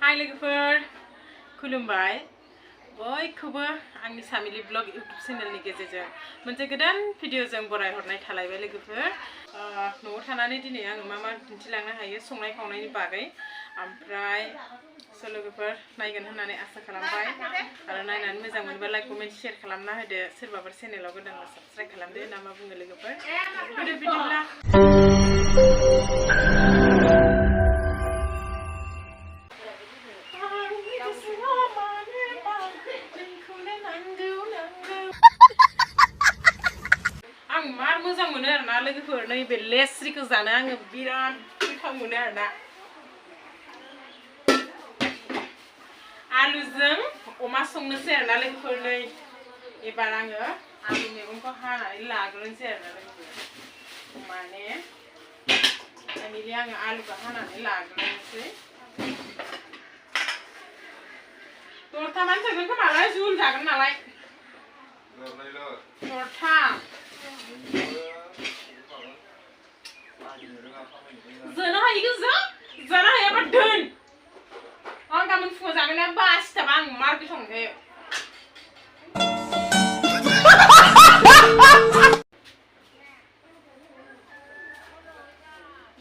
Hi लोगोफोर खुलुमबाय बयखौबो आंनि सामिलि ब्लग इउट्यूब चेनेलनि गेजेरजों मोनसे गोदान भिडिअजों बराय हरनाय थालायबाय लोगोफोर न'आव थानानै दिनै आं मा दिन्थिलांनो हायो संनाय खावनायनि बागै ओमफ्राय लोगोफोर नायगोन होननानै आसा खालामबाय आरो नायनानै मोजां मोनोबा लाइक कमेन्ट शेयार खालामना होदो सोरबाफोर चेनेलाव गोदानबा साबस्क्राइब खालामदो ना मा बुङो लोगोफोर होदो बिदिब्ला मोजां मोनो आरोना लोगोफोर नैबे लेस्रिखौ जानो आङो बिराद गोथाव मोनो आरोना आलुजों अमा संनोसै आरोना लोगोफोर नै एबार आङो आलु मैगंखौ हानानै लाग्रोनोसै आरोना लोगोफोर माने सामिलि आङो आलुखौ हानानै लाग्रोनोसै दरथामानो थोगोन खोमालाय जुल जागोन नालाय दरथाम जानो हायो जानो हायाबा दोन आं गाबोन फुङाव जागोन ना बासिथाबा आं मार गोथाव मोनखायो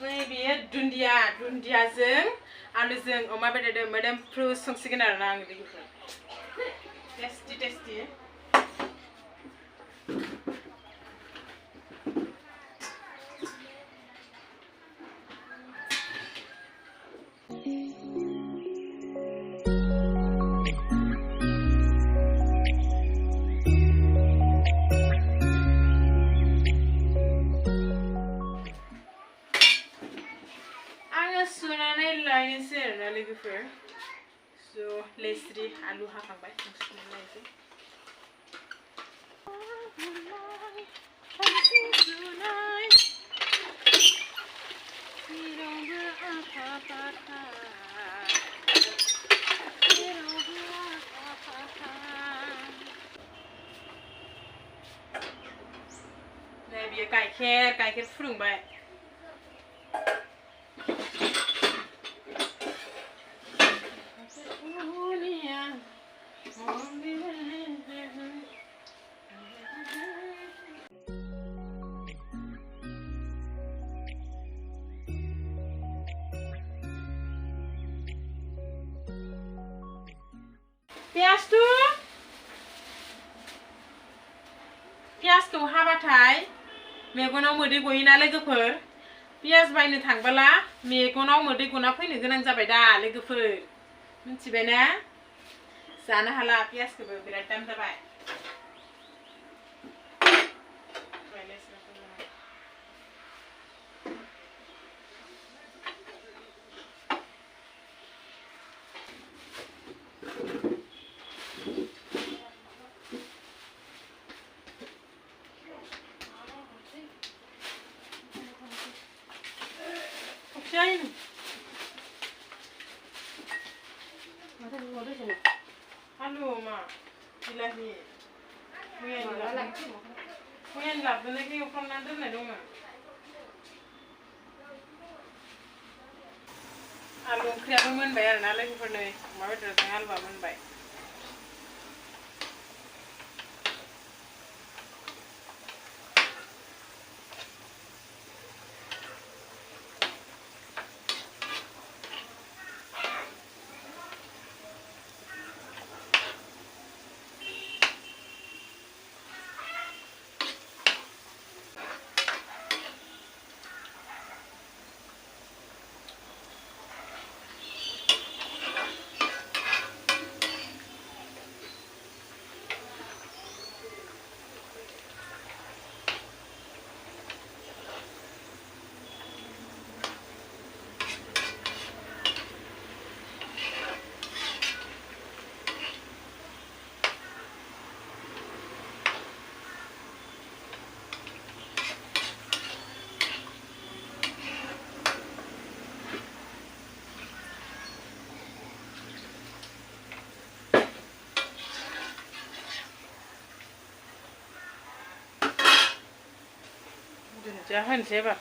नैबे दुन्दियाजों आलुजों अमा बेदरजों मोदोमफ्रु संसिगोन आरोना आं लोगोफोर टेस्टि सुनानै लायनोसै आरोना लोगोफोर लेस्रि आलु हाखांबाय सुनानै लायनोसै नै बियो गाइखेर फुदुंबाय पियाजखौ हाबाथाय मेगनाव मोदै गयोना लोगोफोर पियाज बायनो थांबोला मेगनाव मोदै गना फैनो गोनां जाबाय दा लोगोफोर मिथिबायना जानो हाला पियाजखौबो बिराद दाम जाबाय Halo mak, ilahi. Bhuyan labbana ke ऊपर ना दे ना दूँगा. आलू ओंख्रियाबो मोनबाय आरोना लोगोफोर नै अमा बेदरजों आलुआ मोनबाय Jangan siapa?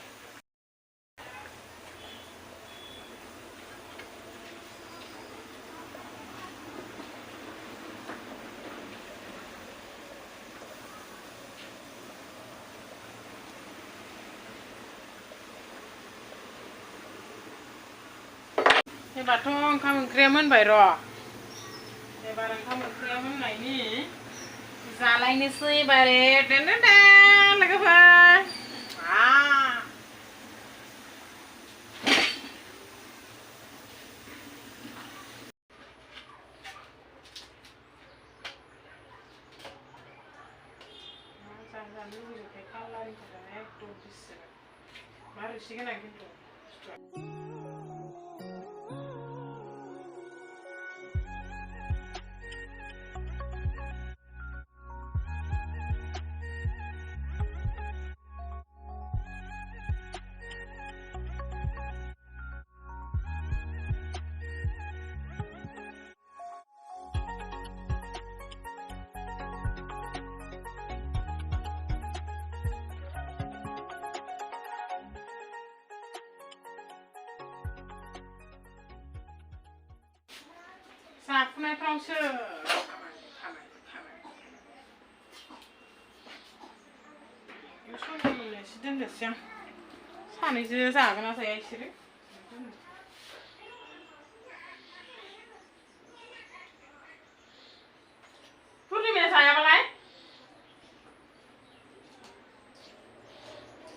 एबारथ' ओंखाम ओंख्रिया मोनबाय र'। एबार ओंखाम ओंख्रिया मोननायनि जालायनोसै एबारे लोगोफोर। जानो लुबैबाथाय कालारनि थाखाय एकदम बिसोर मा रोसि गोनां खिन्थु जाफुनायफ्रावसो एसे दोननोसै आं सानैजों जागोन ना जाया इसोरो पुर्णिमाया जायाबालाय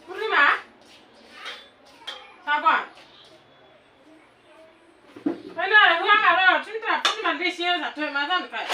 पुर्णिमा जागोन ओंखायनो होआखै र' थुइनथ्रा पुर्णिमानो बेसे जाथो मा जानोखाय